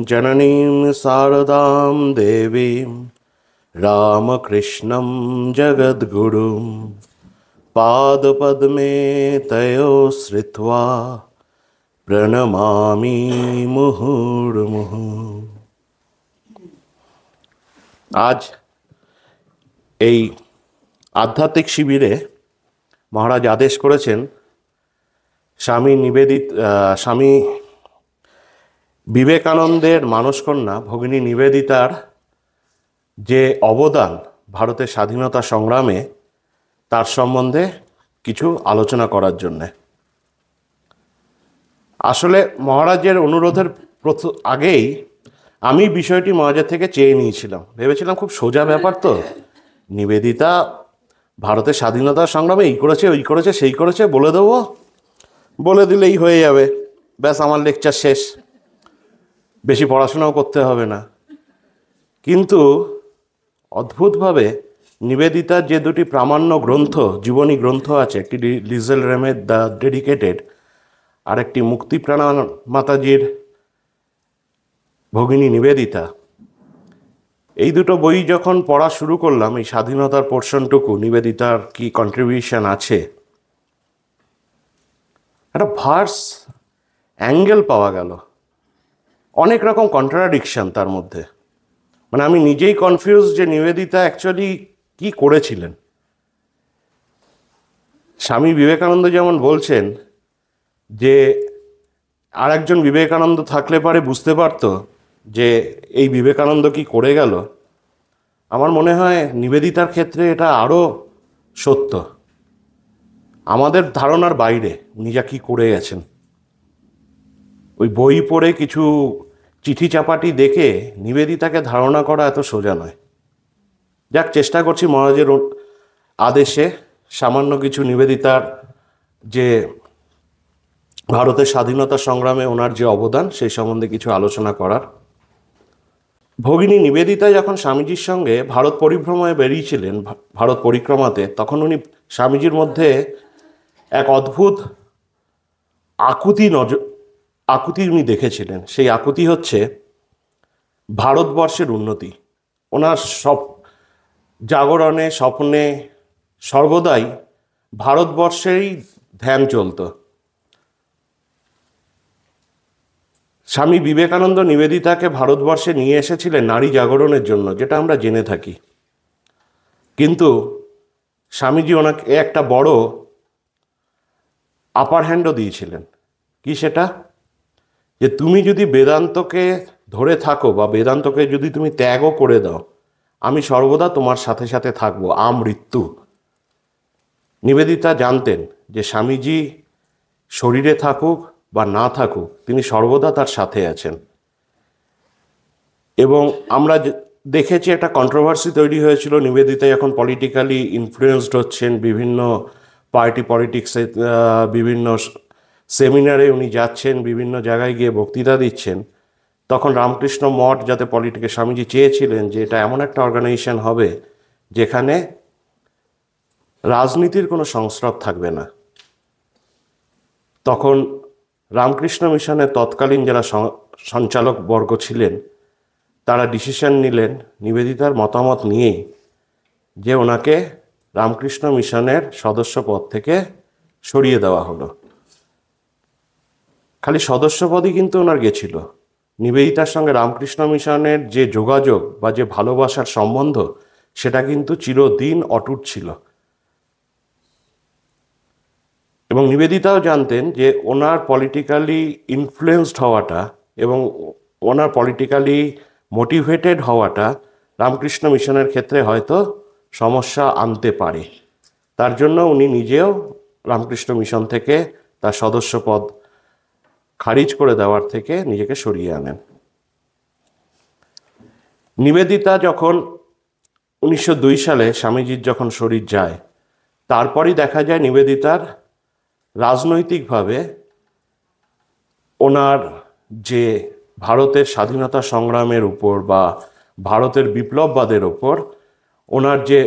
जननीं शारदां देवीं रामकृष्णं जगद्गुरुं पादपद्मे तयो श्रित्वा प्रणमामि मुहुर्मुहुः। আজ এই আধ্যাত্মিক শিবিরে মহারাজ আদেশ করেছেন স্বামী বিবেকানন্দের মানসকন্যা ভগিনী নিবেদিতার যে অবদান ভারতের স্বাধীনতা সংগ্রামে তার সম্বন্ধে কিছু আলোচনা করার জন্যে। আসলে মহারাজের অনুরোধের আগেই আমি বিষয়টি মহারাজের থেকে চেয়ে নিয়েছিলাম। ভেবেছিলাম খুব সোজা ব্যাপার, তো নিবেদিতা ভারতের স্বাধীনতা সংগ্রামে এই করেছে ওই করেছে সেই করেছে বলে দেবো, বলে দিলেই হয়ে যাবে, ব্যাস আমার লেকচার শেষ, বেশি পড়াশোনাও করতে হবে না। কিন্তু অদ্ভুতভাবে নিবেদিতার যে দুটি প্রামাণ্য গ্রন্থ, জীবনী গ্রন্থ আছে, একটি লিজেল রেমের দ্য ডেডিকেটেড আর একটি মুক্তিপ্রাণা মাতাজির ভগিনী নিবেদিতা, এই দুটো বই যখন পড়া শুরু করলাম, এই স্বাধীনতার পোর্শনটুকু নিবেদিতার কি কন্ট্রিবিউশন আছে, একটা ভার্স অ্যাঙ্গেল পাওয়া গেল, অনেক রকম কন্ট্রাডিকশন তার মধ্যে। মানে আমি নিজেই কনফিউজ যে নিবেদিতা অ্যাকচুয়ালি কি করেছিলেন। স্বামী বিবেকানন্দ যেমন বলছেন যে আর একজন বিবেকানন্দ থাকলে পারে বুঝতে পারতো যে এই বিবেকানন্দ কি করে গেল। আমার মনে হয় নিবেদিতার ক্ষেত্রে এটা আরও সত্য, আমাদের ধারণার বাইরে উনি যা কি করে গেছেন। ওই বই পড়ে কিছু চিঠি চাপাটি দেখে নিবেদিতাকে ধারণা করা এত সোজা নয়। যাক, চেষ্টা করছি মহারাজের আদেশে সামান্য কিছু নিবেদিতার যে ভারতের স্বাধীনতা সংগ্রামে ওনার যে অবদান সেই সম্বন্ধে কিছু আলোচনা করার। ভগিনী নিবেদিতা যখন স্বামীজির সঙ্গে ভারত পরিভ্রমণে বেরিয়েছিলেন, ভারত পরিক্রমাতে, তখন উনি স্বামীজির মধ্যে এক অদ্ভুত আকুতি উনি দেখেছিলেন। সেই আকুতি হচ্ছে ভারতবর্ষের উন্নতি। ওনার সব জাগরণে, স্বপ্নে সর্বদাই ভারতবর্ষেরই ধ্যান চলত। স্বামী বিবেকানন্দ নিবেদিতাকে ভারতবর্ষে নিয়ে এসেছিলেন নারী জাগরণের জন্য, যেটা আমরা জেনে থাকি। কিন্তু স্বামীজি ওনাকে একটা বড় আপার হ্যান্ডও দিয়েছিলেন। কি সেটা? যে তুমি যদি বেদান্তকে ধরে থাকো বা বেদান্তকে যদি তুমি ত্যাগও করে দাও, আমি সর্বদা তোমার সাথে সাথে থাকবো আমৃত্যু। নিবেদিতা জানতেন যে স্বামীজি শরীরে থাকুক বা না থাকুক, তিনি সর্বদা তার সাথে আছেন। এবং আমরা দেখেছি একটা কন্ট্রোভার্সি তৈরি হয়েছিল, নিবেদিতা যখন পলিটিক্যালি ইনফ্লুয়েন্সড হচ্ছেন, বিভিন্ন পার্টি পলিটিক্সে, বিভিন্ন সেমিনারে উনি যাচ্ছেন, বিভিন্ন জায়গায় গিয়ে বক্তৃতা দিচ্ছেন, তখন রামকৃষ্ণ মঠ যাতে পলিটিকে, স্বামীজি চেয়েছিলেন যে এটা এমন একটা অর্গানাইজেশন হবে যেখানে রাজনীতির কোনো সংস্রব থাকবে না। তখন রামকৃষ্ণ মিশনের তৎকালীন যারা সঞ্চালক বর্গ ছিলেন তারা ডিসিশন নিলেন নিবেদিতার মতামত নিয়েই যে ওনাকে রামকৃষ্ণ মিশনের সদস্য পদ থেকে সরিয়ে দেওয়া হলো। খালি সদস্যপদই কিন্তু ওনার গেছিল, নিবেদিতার সঙ্গে রামকৃষ্ণ মিশনের যে যোগাযোগ বা যে ভালোবাসার সম্বন্ধ সেটা কিন্তু চিরদিন অটুট ছিল। এবং নিবেদিতাও জানতেন যে ওনার পলিটিক্যালি ইনফ্লুয়েন্সড হওয়াটা এবং ওনার পলিটিক্যালি মোটিভেটেড হওয়াটা রামকৃষ্ণ মিশনের ক্ষেত্রে হয়তো সমস্যা আনতে পারে। তার জন্য উনি নিজেও রামকৃষ্ণ মিশন থেকে তার সদস্যপদ খারিজ করে দেওয়ার থেকে নিজেকে সরিয়ে আনেন। নিবেদিতা যখন 1902 সালে স্বামীজির যখন শরীর যায়, তারপরই দেখা যায় নিবেদিতার রাজনৈতিকভাবে ওনার যে ভারতের স্বাধীনতা সংগ্রামের উপর বা ভারতের বিপ্লববাদের ওপর ওনার যে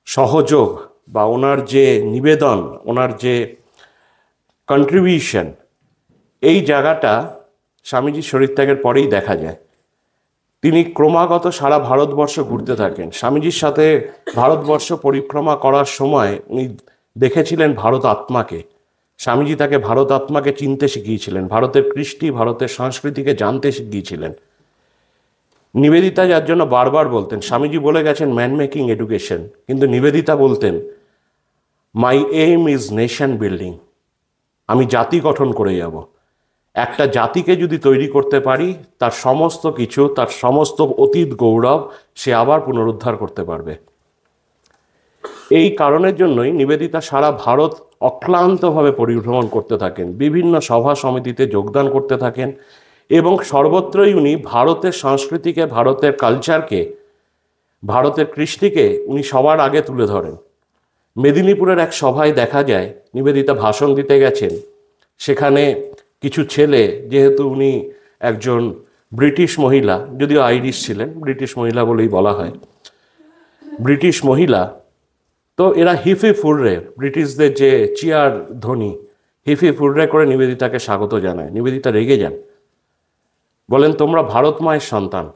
সহযোগ বা ওনার যে নিবেদন, ওনার যে কন্ট্রিবিউশন, এই জায়গাটা স্বামীজির শরীরত্যাগের পরেই দেখা যায়। তিনি ক্রমাগত সারা ভারতবর্ষ ঘুরতে থাকেন। স্বামীজির সাথে ভারতবর্ষ পরিক্রমা করার সময় উনি দেখেছিলেন ভারত আত্মাকে। স্বামীজি তাকে ভারত আত্মাকে চিনতে শিখিয়েছিলেন, ভারতের কৃষ্টি, ভারতের সংস্কৃতিকে জানতে শিখিয়েছিলেন। নিবেদিতা যার জন্য বারবার বলতেন, স্বামীজি বলে গেছেন ম্যান মেকিং এডুকেশন, কিন্তু নিবেদিতা বলতেন my aim is nation building. আমি জাতি গঠন করে যাব। একটা জাতিকে যদি তৈরি করতে পারি, তার সমস্ত কিছু, তার সমস্ত অতীত গৌরব সে আবার পুনরুদ্ধার করতে পারবে। এই কারণের জন্যই নিবেদিতা সারা ভারত অক্লান্তভাবে পরিভ্রমণ করতে থাকেন, বিভিন্ন সভা সমিতিতে যোগদান করতে থাকেন এবং সর্বত্রই উনি ভারতের সংস্কৃতিকে, ভারতের কালচারকে, ভারতের কৃষ্টিকে উনি সবার আগে তুলে ধরেন। মেদিনীপুরের এক সভায় দেখা যায় নিবেদিতা ভাষণ দিতে গেছেন। সেখানে কিছু ছেলে, যেহেতু উনি একজন ব্রিটিশ মহিলা, যদিও আইরিশ ছিলেন, ব্রিটিশ মহিলা বলেই বলা হয়, ব্রিটিশ মহিলা, তো এরা হিফি ফুররে, ব্রিটিশদের যে চিয়ার ধ্বনি, হিফি ফুররে করে নিবেদিতাকে স্বাগত জানায়। নিবেদিতা রেগে যান, বলেন তোমরা ভারত মায়ের সন্তান,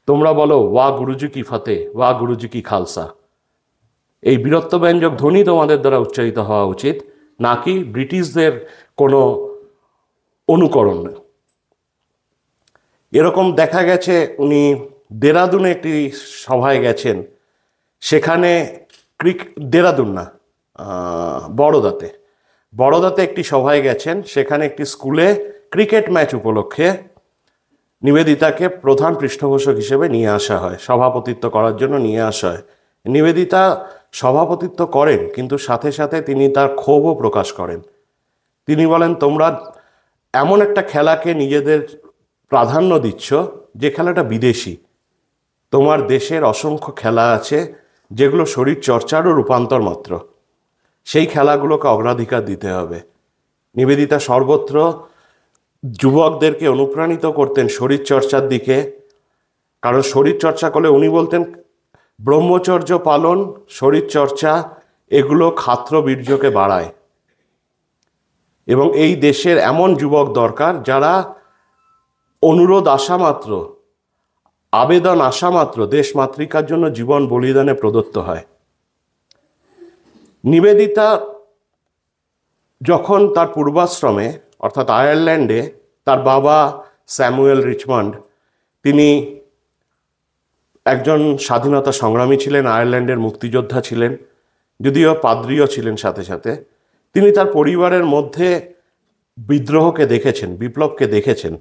তোমরা বলো ওয়া গুরুজি কি ফতে, ওয়া গুরুজি কি খালসা। এই বীরত্বব্যঞ্জক ধ্বনি তোমাদের দ্বারা উচ্চারিত হওয়া উচিত, নাকি ব্রিটিশদের কোনো অনুকরণ। এরকম দেখা গেছে উনি দেরাদুনে একটি সভায় গেছেন। সেখানে দেরাদুন না, বড়দাতে একটি সভায় গেছেন। সেখানে একটি স্কুলে ক্রিকেট ম্যাচ উপলক্ষে নিবেদিতাকে প্রধান পৃষ্ঠপোষক হিসেবে নিয়ে আসা হয়, সভাপতিত্ব করার জন্য নিয়ে আসা হয়। নিবেদিতা সভাপতিত্ব করেন, কিন্তু সাথে সাথে তিনি তার ক্ষোভও প্রকাশ করেন। তিনি বলেন তোমরা এমন একটা খেলাকে নিজেদের প্রাধান্য দিচ্ছ যে খেলাটা বিদেশি। তোমার দেশের অসংখ্য খেলা আছে যেগুলো শরীর চর্চারও রূপান্তর মাত্র, সেই খেলাগুলোকে অগ্রাধিকার দিতে হবে। নিবেদিতা সর্বত্র যুবকদেরকে অনুপ্রাণিত করতেন শরীর চর্চার দিকে, কারণ শরীর চর্চা করলে উনি বলতেন ব্রহ্মচর্য পালন, শরীর চর্চা, এগুলো ক্ষাত্র বীর্যকে বাড়ায়। এবং এই দেশের এমন যুবক দরকার যারা অনুরোধ আসা মাত্র, আবেদন আসা মাত্র দেশ মাতৃকার জন্য জীবন বলিদানে প্রদত্ত হয়। নিবেদিতা যখন তার পূর্বাশ্রমে অর্থাৎ আয়ারল্যান্ডে, তার বাবা স্যামুয়েল রিচমন্ড, তিনি একজন স্বাধীনতা সংগ্রামী ছিলেন, আয়ারল্যান্ডের মুক্তিযোদ্ধা ছিলেন, যদিও পাদ্রীও ছিলেন সাথে সাথে। তিনি তার পরিবারের মধ্যে বিদ্রোহকে দেখেছেন, বিপ্লবকে দেখেছেন,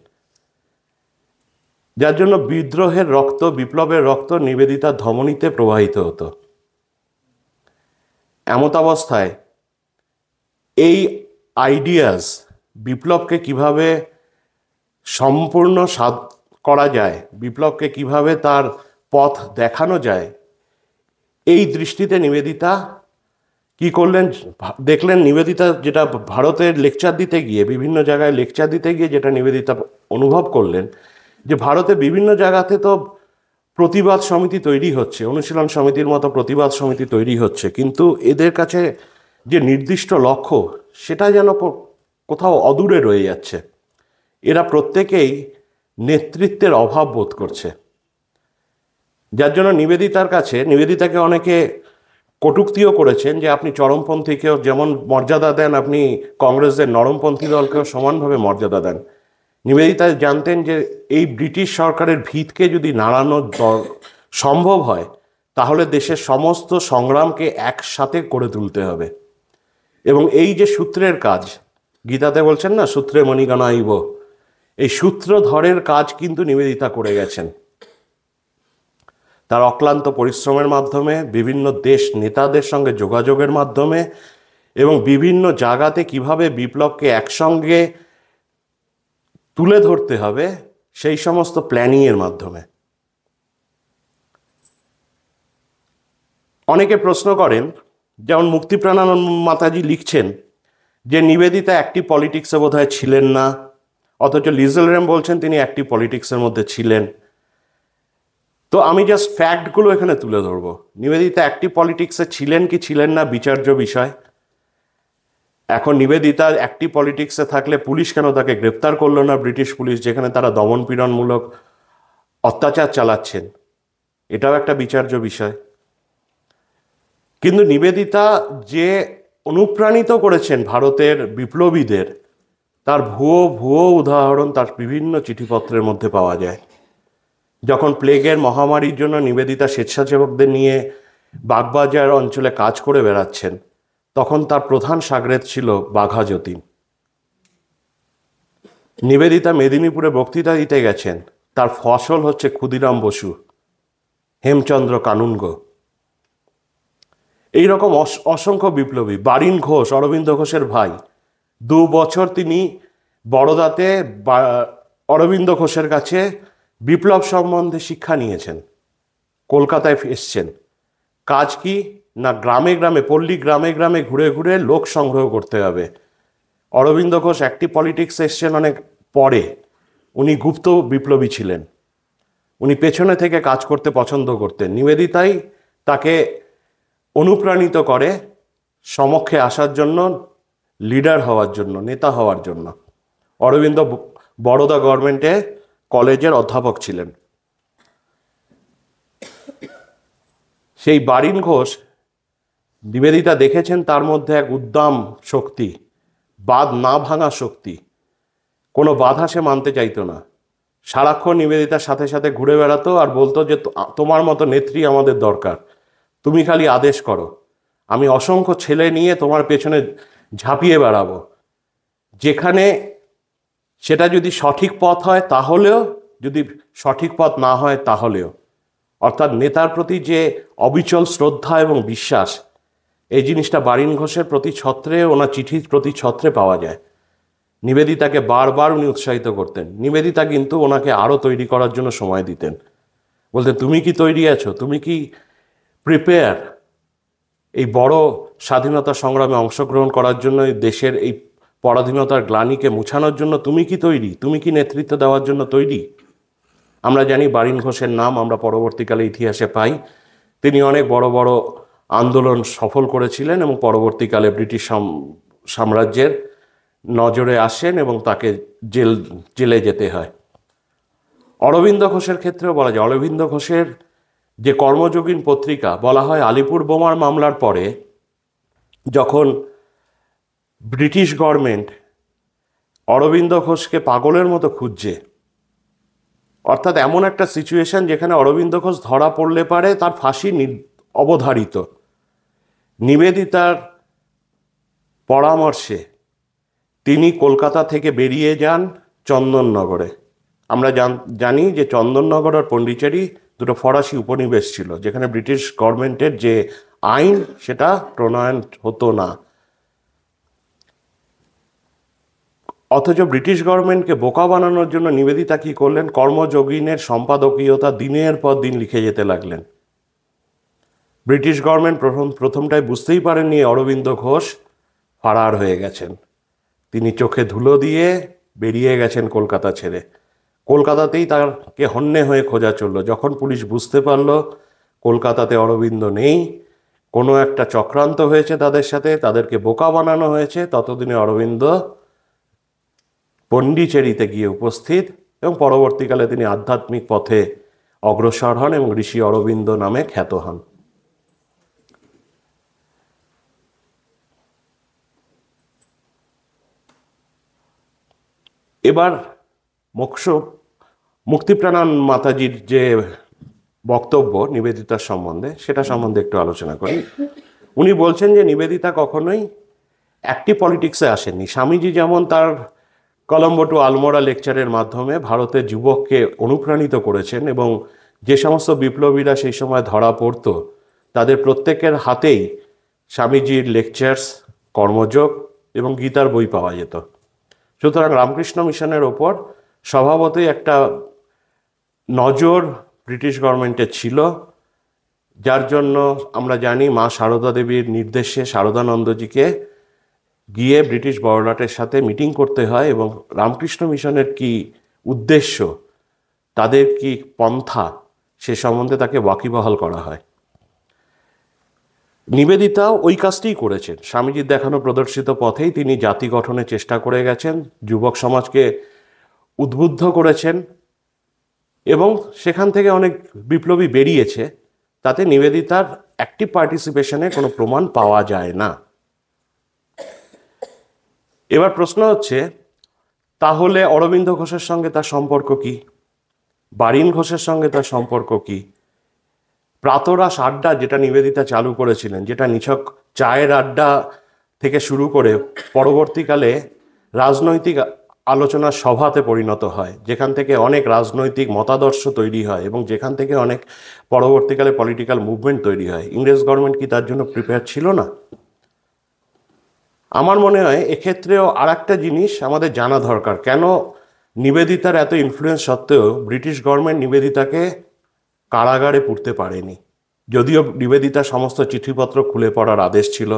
যার জন্য বিদ্রোহের রক্ত, বিপ্লবের রক্ত নিবেদিতার ধমনীতে প্রবাহিত হতো। এমত অবস্থায় এই আইডিয়াস, বিপ্লবকে কিভাবে সম্পূর্ণ সাধ করা যায়, বিপ্লবকে কিভাবে তার পথ দেখানো যায়, এই দৃষ্টিতে নিবেদিতা কি করলেন, দেখলেন নিবেদিতা যেটা ভারতের লেকচার দিতে গিয়ে, বিভিন্ন জায়গায় লেকচার দিতে গিয়ে যেটা নিবেদিতা অনুভব করলেন, যে ভারতে বিভিন্ন জায়গাতে তো প্রতিবাদ সমিতি তৈরি হচ্ছে, অনুশীলন সমিতির মতো প্রতিবাদ সমিতি তৈরি হচ্ছে, কিন্তু এদের কাছে যে নির্দিষ্ট লক্ষ্য সেটা যেন কোথাও অদূরে রয়ে যাচ্ছে। এরা প্রত্যেকেই নেতৃত্বের অভাব বোধ করছে, যার জন্য নিবেদিতাকে অনেকে কটূক্তিও করেছেন যে আপনি চরমপন্থীকেও যেমন মর্যাদা দেন, আপনি কংগ্রেসদের নরমপন্থী দলকেও সমানভাবে মর্যাদা দেন। নিবেদিতা জানতেন যে এই ব্রিটিশ সরকারের ভিতকে যদি নাড়ানো সম্ভব হয়, তাহলে দেশের সমস্ত সংগ্রামকে একসাথে করে তুলতে হবে। এবং এই যে সূত্রের কাজ, গীতাতে বলছেন না সূত্রে মণিগণাইব, এই সূত্রধরের কাজ কিন্তু নিবেদিতা করে গেছেন। তার অক্লান্ত পরিশ্রমের মাধ্যমে, বিভিন্ন দেশ নেতাদের সঙ্গে যোগাযোগের মাধ্যমে এবং বিভিন্ন জায়গাতে কিভাবে বিপ্লবকে একসঙ্গে তুলে ধরতে হবে সেই সমস্ত প্ল্যানিংয়ের মাধ্যমে। অনেকে প্রশ্ন করেন, যেমন মুক্তিপ্রাণানন্দ মাতাজি লিখছেন যে নিবেদিতা অ্যাক্টিভ পলিটিক্সে বোধহয় ছিলেন না, অথচ লিজেল রেম বলছেন তিনি অ্যাক্টিভ পলিটিক্সের মধ্যে ছিলেন। তো আমি জাস্ট ফ্যাক্টগুলো এখানে তুলে ধরবো। নিবেদিতা অ্যাক্টিভ পলিটিক্সে ছিলেন কি ছিলেন না বিচার্য বিষয়। এখন নিবেদিতা অ্যাক্টিভ পলিটিক্সে থাকলে পুলিশ কেন তাকে গ্রেপ্তার করলো না, ব্রিটিশ পুলিশ, যেখানে তারা দমনপীড়নমূলক অত্যাচার চালাচ্ছেন? এটাও একটা বিচার্য বিষয়। কিন্তু নিবেদিতা যে অনুপ্রাণিত করেছেন ভারতের বিপ্লবীদের, তার ভুয়ো ভুয়ো উদাহরণ তার বিভিন্ন চিঠিপত্রের মধ্যে পাওয়া যায়। যখন প্লেগের মহামারীর জন্য নিবেদিতা স্বেচ্ছাসেবকদের নিয়ে বাগবাজার অঞ্চলে কাজ করে বেড়াচ্ছেন, তখন তার প্রধান সাগরেদ ছিল বাঘা যতীন। নিবেদিতা মেদিনীপুরে বক্তৃতা দিতে গেছেন, তার ফসল হচ্ছে ক্ষুদিরাম বসু, হেমচন্দ্র কানুনগো, এইরকম অসংখ্য বিপ্লবী। বারিন ঘোষ, অরবিন্দ ঘোষের ভাই, 2 বছর তিনি বড়দাতে অরবিন্দ ঘোষের কাছে বিপ্লব সম্বন্ধে শিক্ষা নিয়েছেন। কলকাতায় এসছেন, কাজ কি না, গ্রামে গ্রামে, পল্লী গ্রামে গ্রামে ঘুরে ঘুরে লোক সংগ্রহ করতে হবে। অরবিন্দ ঘোষ অ্যাক্টিভ পলিটিক্স এসছেন অনেক পরে, উনি গুপ্ত বিপ্লবী ছিলেন, উনি পেছনে থেকে কাজ করতে পছন্দ করতেন। নিবেদিতাই তাকে অনুপ্রাণিত করে সমক্ষে আসার জন্য, লিডার হওয়ার জন্য, নেতা হওয়ার জন্য। অরবিন্দ বরোদা গভর্নমেন্টে কলেজের অধ্যাপক ছিলেন। সেই বারিন ঘোষ, নিবেদিতা দেখেছেন তার মধ্যে এক উদ্দাম শক্তি, বাঁধ না ভাঙা শক্তি, কোনো বাধা সে মানতে চাইতো না। সারাক্ষণ নিবেদিতার সাথে সাথে ঘুরে বেড়াতো আর বলতো যে তোমার মতো নেত্রী আমাদের দরকার, তুমি খালি আদেশ করো, আমি অসংখ্য ছেলে নিয়ে তোমার পেছনে ঝাঁপিয়ে বেড়াবো, যেখানে সেটা যদি সঠিক পথ হয় তাহলেও, যদি সঠিক পথ না হয় তাহলেও। অর্থাৎ নেতার প্রতি যে অবিচল শ্রদ্ধা এবং বিশ্বাস, এই জিনিসটা বারিন ঘোষের প্রতি ছত্রে, ওনার চিঠির প্রতি ছত্রে পাওয়া যায়। নিবেদিতাকে বারবার উনি উৎসাহিত করতেন। নিবেদিতা কিন্তু ওনাকে আরও তৈরি করার জন্য সময় দিতেন, বলতেন তুমি কি তৈরি আছো, তুমি কি প্রিপেয়ার এই বড় স্বাধীনতা সংগ্রামে অংশগ্রহণ করার জন্য, এই দেশের এই পরাধীনতার গ্লানিকে মুছানোর জন্য তুমি কি তৈরি, তুমি কি নেতৃত্ব দেওয়ার জন্য তৈরি? আমরা জানি বারিন ঘোষের নাম আমরা পরবর্তীকালে ইতিহাসে পাই, তিনি অনেক বড় বড় আন্দোলন সফল করেছিলেন এবং পরবর্তীকালে ব্রিটিশ সাম্রাজ্যের নজরে আসেন এবং তাকে জেলে যেতে হয়। অরবিন্দ ঘোষের ক্ষেত্রেও বলা যায়, অরবিন্দ ঘোষের যে কর্মযোগীন পত্রিকা, বলা হয় আলিপুর বোমার মামলার পরে যখন ব্রিটিশ গভর্নমেন্ট অরবিন্দ ঘোষকে পাগলের মতো খুঁজছে, অর্থাৎ এমন একটা সিচুয়েশন যেখানে অরবিন্দ ঘোষ ধরা পড়লে পারে তার ফাঁসি অবধারিত, নিবেদিতার পরামর্শে তিনি কলকাতা থেকে বেরিয়ে যান চন্দননগরে। আমরা জানি যে চন্দননগর আর পন্ডিচেরি দুটো ফরাসি উপনিবেশ ছিল, যেখানে ব্রিটিশ গভর্নমেন্টের যে আইন সেটা প্রণয়ন হতো না। অথচ ব্রিটিশ গভর্নমেন্টকে বোকা বানানোর জন্য নিবেদিতা কী করলেন, কর্মযোগিনের সম্পাদকীয়তা দিনের পর দিন লিখে যেতে লাগলেন। ব্রিটিশ গভর্নমেন্ট প্রথমটায় বুঝতেই পারেননি অরবিন্দ ঘোষ ফারার হয়ে গেছেন। তিনি চোখে ধুলো দিয়ে বেরিয়ে গেছেন কলকাতা ছেড়ে। কলকাতাতেই তাকে হন্যে হয়ে খোঁজা চলল। যখন পুলিশ বুঝতে পারল কলকাতাতে অরবিন্দ নেই, কোনো একটা চক্রান্ত হয়েছে তাদের সাথে, তাদেরকে বোকা বানানো হয়েছে, ততদিনে অরবিন্দ পন্ডিচেরিতে গিয়ে উপস্থিত এবং পরবর্তীকালে তিনি আধ্যাত্মিক পথে অগ্রসর হন এবং ঋষি অরবিন্দ নামে খ্যাত হন। এবার মুক্তিপ্রাণান মাতাজির যে বক্তব্য নিবেদিতার সম্বন্ধে, সেটা সম্বন্ধে একটু আলোচনা করি। উনি বলছেন যে নিবেদিতা কখনোই অ্যাক্টিভ পলিটিক্সে আসেননি। স্বামীজি যেমন তার কলম্বো টু আলমোড়া লেকচারের মাধ্যমে ভারতের যুবককে অনুপ্রাণিত করেছেন এবং যে সমস্ত বিপ্লবীরা সেই সময় ধরা পড়ত তাদের প্রত্যেকের হাতেই স্বামীজির লেকচার্স, কর্মযোগ এবং গীতার বই পাওয়া যেত। সুতরাং রামকৃষ্ণ মিশনের ওপর স্বভাবতই একটা নজর ব্রিটিশ গভর্নমেন্টের ছিল, যার জন্য আমরা জানি মা সারদা দেবীর নির্দেশে সারদানন্দজিকে গিয়ে ব্রিটিশ বড়লাটের সাথে মিটিং করতে হয় এবং রামকৃষ্ণ মিশনের কি উদ্দেশ্য, তাদের কি পন্থা, সে সম্বন্ধে তাকে ওয়াকিবহাল করা হয়। নিবেদিতাও ওই কাজটিই করেছেন। স্বামীজির দেখানো প্রদর্শিত পথেই তিনি জাতি গঠনের চেষ্টা করে গেছেন, যুবক সমাজকে উদ্বুদ্ধ করেছেন এবং সেখান থেকে অনেক বিপ্লবী বেরিয়েছে। তাতে নিবেদিতার অ্যাক্টিভ পার্টিসিপেশনে কোনো প্রমাণ পাওয়া যায় না। এবার প্রশ্ন হচ্ছে, তাহলে অরবিন্দ ঘোষের সঙ্গে তার সম্পর্ক কি? বারিন ঘোষের সঙ্গে তার সম্পর্ক কি? প্রাতরাশ আড্ডা যেটা নিবেদিতা চালু করেছিলেন, যেটা নিছক চায়ের আড্ডা থেকে শুরু করে পরবর্তীকালে রাজনৈতিক আলোচনার সভাতে পরিণত হয়, যেখান থেকে অনেক রাজনৈতিক মতাদর্শ তৈরি হয় এবং যেখান থেকে অনেক পরবর্তীকালে পলিটিক্যাল মুভমেন্ট তৈরি হয়, ইংরেজ গভর্নমেন্ট কি তার জন্য প্রিপেয়ার ছিল না? আমার মনে হয় এক্ষেত্রেও আর একটা জিনিস আমাদের জানা দরকার, কেন নিবেদিতার এত ইনফ্লুয়েন্স সত্ত্বেও ব্রিটিশ গভর্নমেন্ট নিবেদিতাকে কারাগারে পুরতে পারেনি। যদিও নিবেদিতার সমস্ত চিঠিপত্র খুলে পড়ার আদেশ ছিল,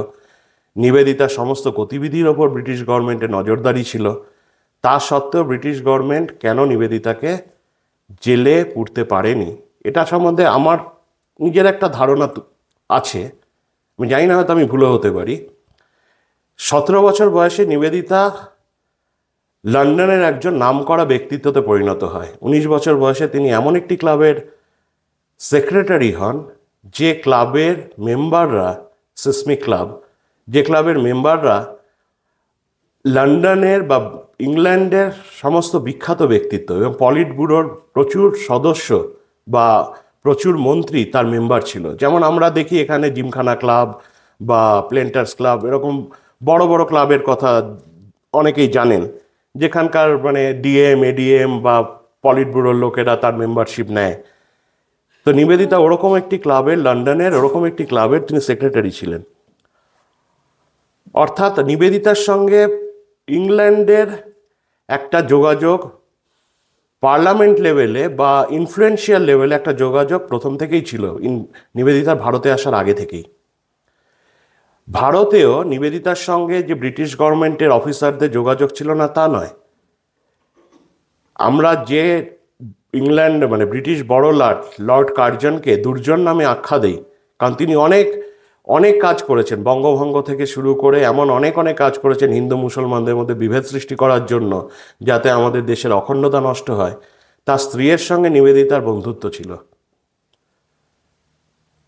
নিবেদিতার সমস্ত গতিবিধির ওপর ব্রিটিশ গভর্নমেন্টের নজরদারি ছিল, তা সত্ত্বেও ব্রিটিশ গভর্নমেন্ট কেন নিবেদিতাকে জেলে পুরতে পারেনি, এটা সম্বন্ধে আমার নিজের একটা ধারণা আছে। আমি জানি না, হয়তো আমি ভুলও হতে পারি। 17 বছর বয়সে নিবেদিতা লন্ডনের একজন নামকরা ব্যক্তিত্বতে পরিণত হয়। 19 বছর বয়সে তিনি এমন একটি ক্লাবের সেক্রেটারি হন, যে ক্লাবের মেম্বাররা, সিসমিক ক্লাব, যে ক্লাবের মেম্বাররা লন্ডনের বা ইংল্যান্ডের সমস্ত বিখ্যাত ব্যক্তিত্ব এবং পলিট ব্যুরোর প্রচুর সদস্য বা প্রচুর মন্ত্রী তার মেম্বার ছিল। যেমন আমরা দেখি এখানে জিমখানা ক্লাব বা প্লেন্টার্স ক্লাব, এরকম বড় বড় ক্লাবের কথা অনেকেই জানেন, যেখানকার ডিএম, এডিএম বা পলিট ব্যুরোর লোকেরা তার মেম্বারশিপ নেয়। তো নিবেদিতা ওরকম একটি ক্লাবের, লন্ডনের ওরকম একটি ক্লাবের তিনি সেক্রেটারি ছিলেন। অর্থাৎ নিবেদিতার সঙ্গে ইংল্যান্ডের একটা যোগাযোগ, পার্লামেন্ট লেভেলে বা ইনফ্লুয়েন্সিয়াল লেভেলে একটা যোগাযোগ প্রথম থেকেই ছিল, নিবেদিতার ভারতে আসার আগে থেকেই। ভারতেও নিবেদিতার সঙ্গে যে ব্রিটিশ গভর্নমেন্টের অফিসারদের যোগাযোগ ছিল না তা নয়। আমরা যে ইংল্যান্ড ব্রিটিশ বড় লর্ড কার্জনকে দুর্জন নামে আখ্যা দেই, কারণ তিনি অনেক অনেক কাজ করেছেন, বঙ্গভঙ্গ থেকে শুরু করে এমন অনেক অনেক কাজ করেছেন হিন্দু মুসলমানদের মধ্যে বিভেদ সৃষ্টি করার জন্য, যাতে আমাদের দেশের অখণ্ডতা নষ্ট হয়। তার স্ত্রীর সঙ্গে নিবেদিতার বন্ধুত্ব ছিল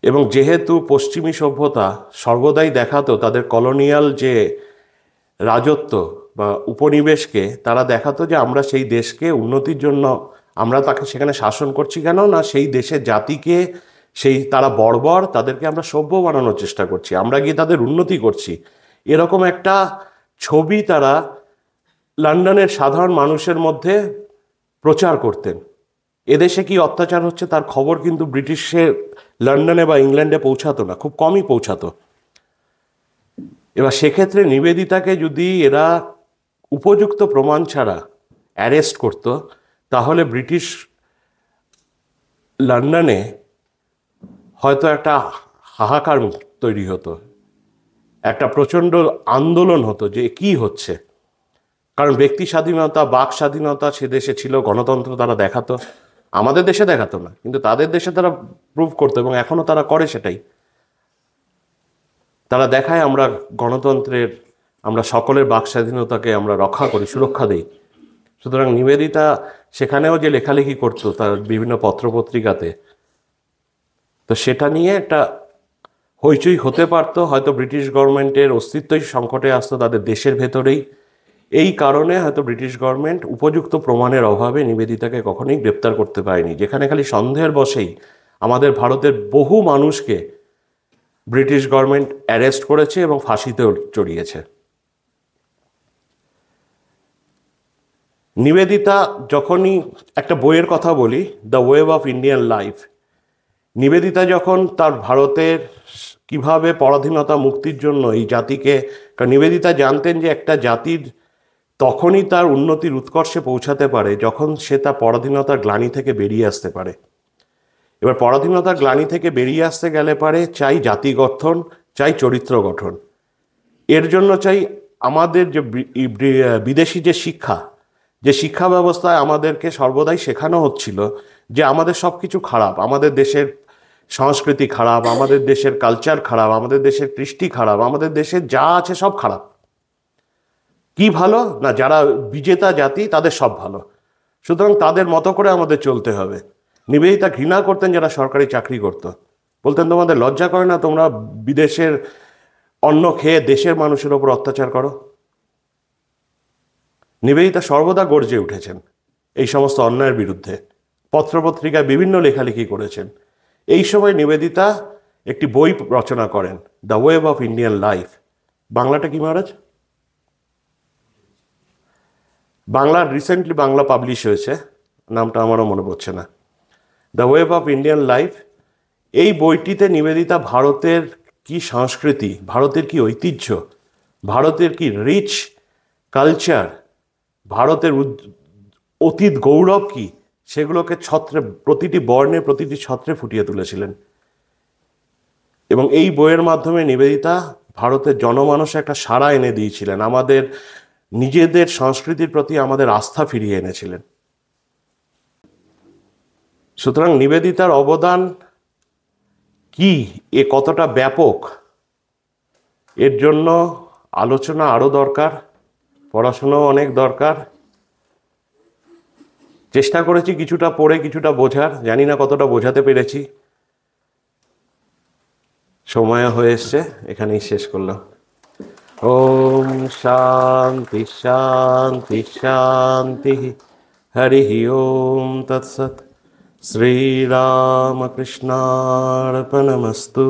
এবং যেহেতু পশ্চিমী সভ্যতা সর্বদাই দেখাতো তাদের কলোনিয়াল যে রাজত্ব বা উপনিবেশকে, তারা দেখাতো যে আমরা সেই দেশকে উন্নতির জন্য আমরা তাকে সেখানে শাসন করছি কেন না, সেই দেশের জাতিকে, সেই তারা বর্বর, তাদেরকে আমরা সভ্য বানানোর চেষ্টা করছি, আমরা গিয়ে তাদের উন্নতি করছি, এরকম একটা ছবি তারা লন্ডনের সাধারণ মানুষের মধ্যে প্রচার করতেন। এদেশে কি অত্যাচার হচ্ছে তার খবর কিন্তু ব্রিটিশের লন্ডনে বা ইংল্যান্ডে পৌঁছাতো না, খুব কমই পৌঁছাতো। এবার সেক্ষেত্রে নিবেদিতাকে যদি এরা উপযুক্ত প্রমাণ ছাড়া অ্যারেস্ট করত, তাহলে ব্রিটিশ লন্ডনে হয়তো একটা হাহাকার তৈরি হতো, একটা প্রচণ্ড আন্দোলন হতো যে কি হচ্ছে। কারণ ব্যক্তি স্বাধীনতা, বাক স্বাধীনতা সে দেশে ছিল, গণতন্ত্র তারা দেখাতো, আমাদের দেশে দেখাতো না, কিন্তু তাদের দেশে তারা প্রুভ করতো এবং এখনো তারা করে সেটাই। তারা দেখায় আমরা গণতন্ত্রের, আমরা সকলের বাক স্বাধীনতাকে আমরা রক্ষা করি, সুরক্ষা দিই। সুতরাং নিবেদিতা সেখানেও যে লেখালেখি করতো তার বিভিন্ন পত্রপত্রিকাতে, তো সেটা নিয়ে একটা হইচই হতে পারতো, হয়তো ব্রিটিশ গভর্নমেন্টের অস্তিত্বই সংকটে আসতো তাদের দেশের ভেতরেই। এই কারণে হয়তো ব্রিটিশ গভর্নমেন্ট উপযুক্ত প্রমাণের অভাবে নিবেদিতাকে কখনোই গ্রেপ্তার করতে পারেনি, যেখানে খালি সন্দেহের বশেই আমাদের ভারতের বহু মানুষকে ব্রিটিশ গভর্নমেন্ট অ্যারেস্ট করেছে এবং ফাঁসিতেও চড়িয়েছে। নিবেদিতা যখনই, একটা বইয়ের কথা বলি, the wave of Indian life, Nivedita যখন তার ভারতের কিভাবে পরাধীনতা মুক্তির জন্য এই জাতিকে, কারণ নিবেদিতা জানতেন যে একটা জাতির তখনই তার উন্নতির উৎকর্ষে পৌঁছাতে পারে যখন সে তার পরাধীনতার গ্লানি থেকে বেরিয়ে আসতে পারে। এবার পরাধীনতার গ্লানি থেকে বেরিয়ে আসতে গেলে পারে চাই জাতি গঠন, চাই চরিত্র গঠন। এর জন্য চাই আমাদের যে বিদেশি যে শিক্ষা ব্যবস্থায় আমাদেরকে সর্বদাই শেখানো হচ্ছিল যে আমাদের সব কিছু খারাপ, আমাদের দেশের সংস্কৃতি খারাপ, আমাদের দেশের কালচার খারাপ, আমাদের দেশের কৃষ্টি খারাপ, আমাদের দেশের যা আছে সব খারাপ। কি ভালো না, যারা বিজেতা জাতি তাদের সব ভালো, সুতরাং তাদের মতো করে আমাদের চলতে হবে। নিবেদিতা ঘৃণা করতেন যারা সরকারি চাকরি করত, বলতেন তোমাদের লজ্জা করে না, তোমরা বিদেশের অন্ন খেয়ে দেশের মানুষের ওপর অত্যাচার করো। নিবেদিতা সর্বদা গর্জে উঠেছেন এই সমস্ত অন্যায়ের বিরুদ্ধে, পত্রপত্রিকায় বিভিন্ন লেখালেখি করেছেন। এই সময় নিবেদিতা একটি বই রচনা করেন, the web of Indian life. বাংলাটা কি মহারাজ? বাংলা রিসেন্টলি বাংলা পাবলিশ হয়েছে, নামটা আমারও মনে পড়ছে না। The web of Indian life, এই বইটিতে নিবেদিতা ভারতের কি সংস্কৃতি, ভারতের কি ঐতিহ্য, ভারতের কি রিচ কালচার, ভারতের অতীত গৌরব কি, সেগুলোকে ছত্রে, প্রতিটি বর্ণে প্রতিটি ছত্রে ফুটিয়ে তুলেছিলেন। এবং এই বইয়ের মাধ্যমে নিবেদিতা ভারতের জনমানসে একটা সাড়া এনে দিয়েছিলেন, আমাদের নিজেদের সংস্কৃতির প্রতি আমাদের আস্থা ফিরিয়ে এনেছিলেন। সুতরাং নিবেদিতার অবদান কি, এ কতটা ব্যাপক, এর জন্য আলোচনা আরও দরকার, পড়াশোনাও অনেক দরকার। চেষ্টা করেছি কিছুটা পড়ে কিছুটা বোঝার, জানি না কতটা বোঝাতে পেরেছি। সময় হয়ে এসছে, এখানেই শেষ করলাম। ওম শান্তি শান্তি শান্তি। হরি ওম তৎসৎ। শ্রীরামকৃষ্ণার্পণমস্তু।